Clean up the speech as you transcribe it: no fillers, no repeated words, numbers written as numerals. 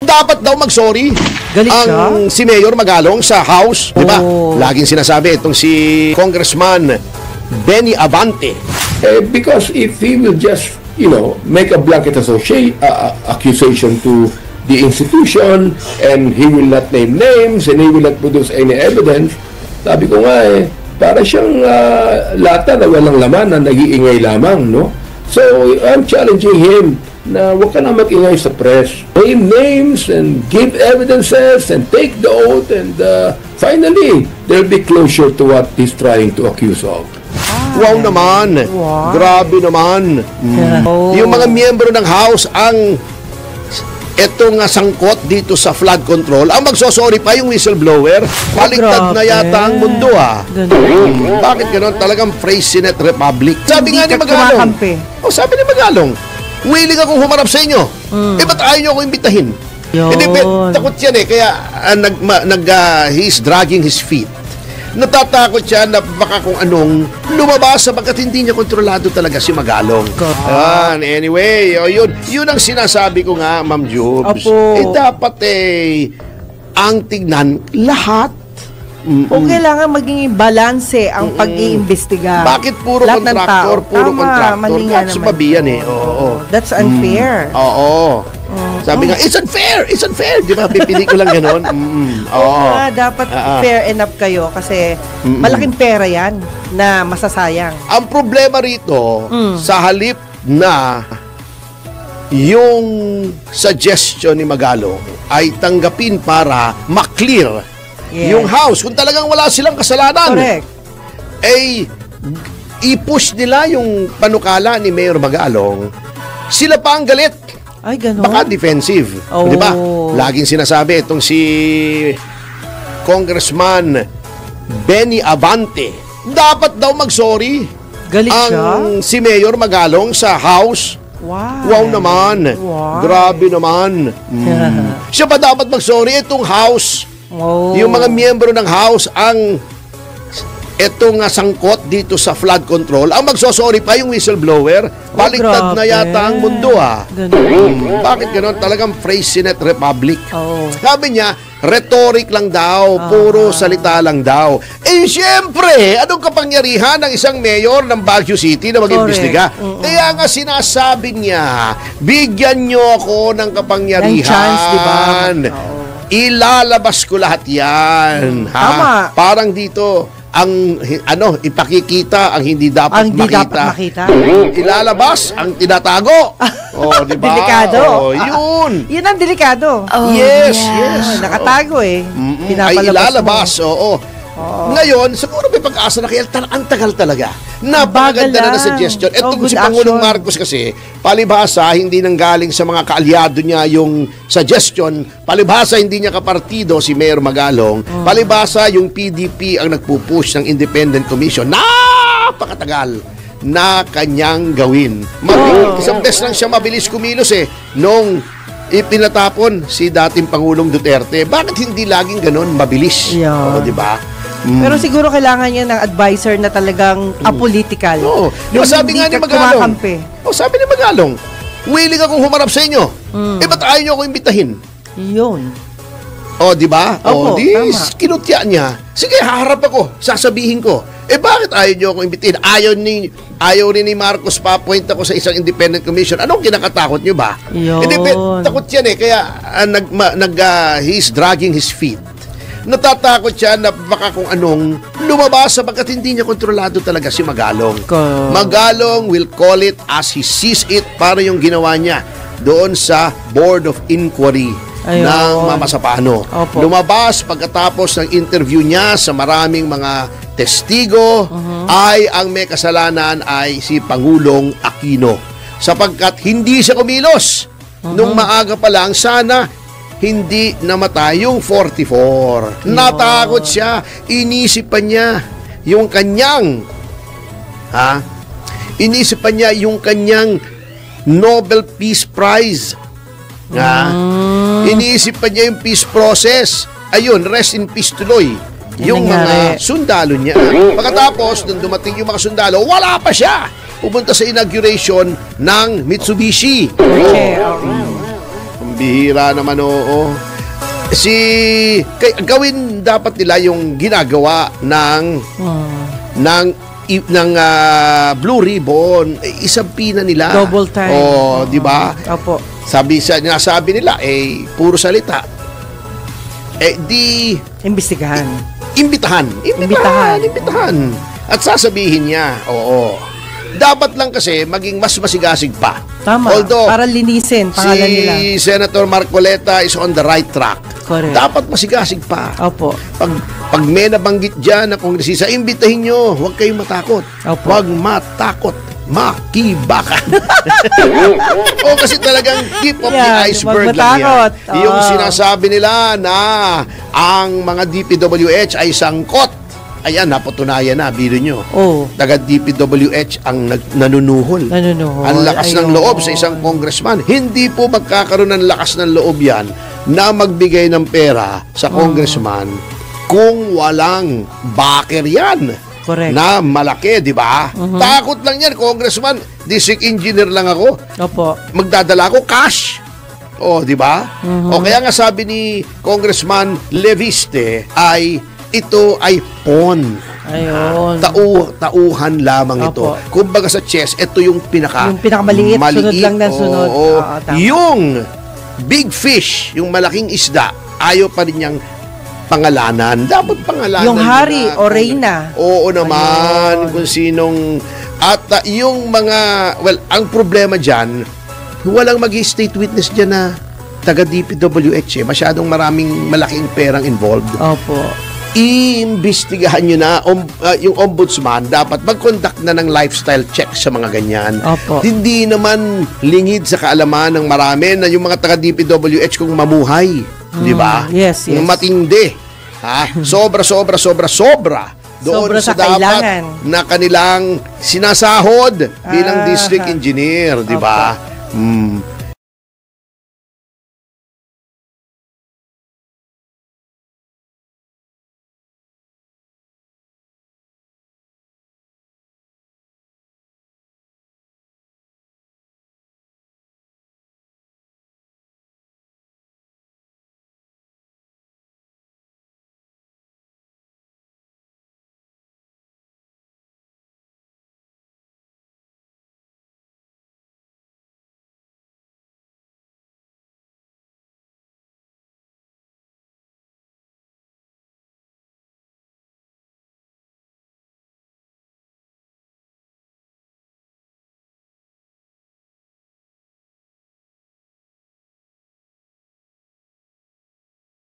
dapat daw mag-sorry Galit ang si Mayor Magalong sa House. Di ba? Laging sinasabi itong si Congressman Benny Abante. Because if he will just, make a blanket accusation to the institution and he will not name names and he will not produce any evidence, sabi ko nga para siyang lata na walang laman na nag-iingay lamang, no? So, I'm challenging him na huwag ka na mag-ingay sa press. Name names and give evidences and take the oath and finally, there'll be closure to what he's trying to accuse of. Wow naman. Wow. Grabe naman. Yung mga miyembro ng House ang etong sangkot dito sa flood control, ang magsosorry pa yung whistleblower. Baligtad na yata ang mundo Bakit ganon? Talagang Freycinet Republic. Sabi nga ni Magalong. Sabi ni Magalong, willing akong humarap sa inyo. Ba't ayaw nyo ako imbitahin? Hindi, takot yan kaya he's dragging his feet. Natatakot siya na baka kung anong lumabas sapagkat hindi niya kontrolado talaga si Magalong. Anyway, yun ang sinasabi ko nga, Ma'am Jubes. Dapat ang tignan lahat. O kailangan maging balanse ang pag-iimbestiga. Bakit puro kontraktor? Puro kontraktor. That's pabiyan That's unfair. Sabi nga, it's unfair! It's unfair! Di ba? Pipili ko lang ganon. Dapat fair enough kayo kasi malaking pera yan na masasayang. Ang problema rito, sa halip na yung suggestion ni Magalong ay tanggapin para maklear yung House. Kung talagang wala silang kasalanan, correct, i-push nila yung panukala ni Mayor Magalong, sila pa ang galit. Ay, ganun. Baka defensive. Di ba? Laging sinasabi itong si Congressman Benny Abante, dapat daw mag-sorry Galit ang si Mayor Magalong sa House. Wow naman. Grabe naman. Siya pa dapat mag-sorry? Itong House. Yung mga miyembro ng House ang etong sangkot dito sa flood control, ang magsosorry pa yung whistleblower. Baligtad na yata ang mundo Bakit ganon? Talagang Freycinet Republic. Sabi niya, rhetoric lang daw, puro salita lang daw. Siyempre, anong kapangyarihan ng isang mayor ng Baguio City na mag-imbestiga? Kaya nga sinasabi niya, bigyan niyo ako ng kapangyarihan. Chance, diba? Ilalabas ko lahat yan. Tama. Parang dito, ang ipakikita ang hindi dapat makita. Ilalabas ang tinatago. Diba? Delikado. Yun. Yun ang delikado. Yes. Nakatago ay ilalabas. Ngayon, siguro may pag-asa na kaya ang tagal talaga. Napakaganda na suggestion. Itong si Pangulong Marcos kasi, palibhasa, hindi nanggaling sa mga kaalyado niya yung suggestion. Palibhasa, hindi niya kapartido si Mayor Magalong. Palibhasa, yung PDP ang nagpupush ng Independent Commission. Napakatagal na kanyang gawin. Isang beses lang siya mabilis kumilos nung ipinatapon si dating Pangulong Duterte. Bakit hindi laging ganun mabilis? Diba? Pero siguro kailangan niya ng advisor na talagang apolitical. Yung sabi nga ni Magalong, sabi ni Magalong, willing akong humarap sa inyo. Ba't ayaw niyo ako imbitahin? Yun. Diba? Kinutya niya. Sige, haharap ako. Sasabihin ko. Bakit ayaw niyo ako imbitahin? Ayaw rin ni Marcos pa-appoint ako sa isang independent commission. Anong kinakatakot niyo ba? Takot yan kaya he's dragging his feet. Natatakot siya na baka kung anong lumabas sapagkat hindi niya kontrolado talaga si Magalong. Magalong will call it as he sees it, para yung ginawa niya doon sa Board of Inquiry ng Mama Sapano. Lumabas pagkatapos ng interview niya sa maraming mga testigo ay ang may kasalanan ay si Pangulong Aquino. Sapagkat hindi siya kumilos nung maaga pa lang, sana hindi namatay yung 44. Natakot siya. Inisip pa niya yung kanyang Nobel Peace Prize. Iniisip pa niya yung peace process. Ayun, rest in peace tuloy yung mga sundalo niya. Pagkatapos, nung dumating yung mga sundalo, wala pa siya. Pupunta sa inauguration ng Mitsubishi. Bihira naman, oo. Gawin dapat nila yung ginagawa ng Blue Ribbon, isang pina nila. Double time. Di ba? Opo. Nasabi nila, puro salita. Imbestigahan. Imbitahan. At sasabihin niya, oo. Dapat lang kasi maging mas masigasig pa. Tama. Although, para linisin pangalan nila. Si Senator Marcoleta is on the right track. Correct. Dapat masigasig pa. Opo. Pag may nabanggit dyan na kongresista, imbitahin nyo. Huwag kayong matakot. Opo. Huwag matakot. Makibakan. Kasi talagang tip of the iceberg lang yan. Yung sinasabi nila na ang mga DPWH ay sangkot. Ayan, napatunayan na, biro nyo. Taga DPWH ang nanunuhol. Ang lakas ng loob sa isang congressman. Hindi po magkakaroon ng lakas ng loob yan na magbigay ng pera sa congressman kung walang backer yan. Correct. Na malaki, di ba? Takot lang yan, congressman. District engineer lang ako. Opo. Magdadala ako cash. Di ba? O kaya nga sabi ni Congressman Leviste ito ay pawn. Ayun. Tauhan lamang ito. Kumbaga sa chess, ito yung pinakamaliit, sunod lang na sunod. Yung big fish, yung malaking isda, ayaw pa rin niyang pangalanan. Dapat pangalanan. Yung hari o reyna. Oo naman. Kung sinong... At yung mga... Well, ang problema dyan, walang mag-state witness dyan na taga DPWH. Masyadong maraming malaking perang involved. Opo. Iimbestigahan nyo na yung ombudsman dapat mag-conduct na ng lifestyle check sa mga ganyan. Opo. Hindi naman lingid sa kaalaman ng marami na yung mga taga-DPWH kung mamuhay. Di ba? Yes. Matindi. Sobra doon sobra sa kailangan dapat na kanilang sinasahod bilang district engineer. Di ba?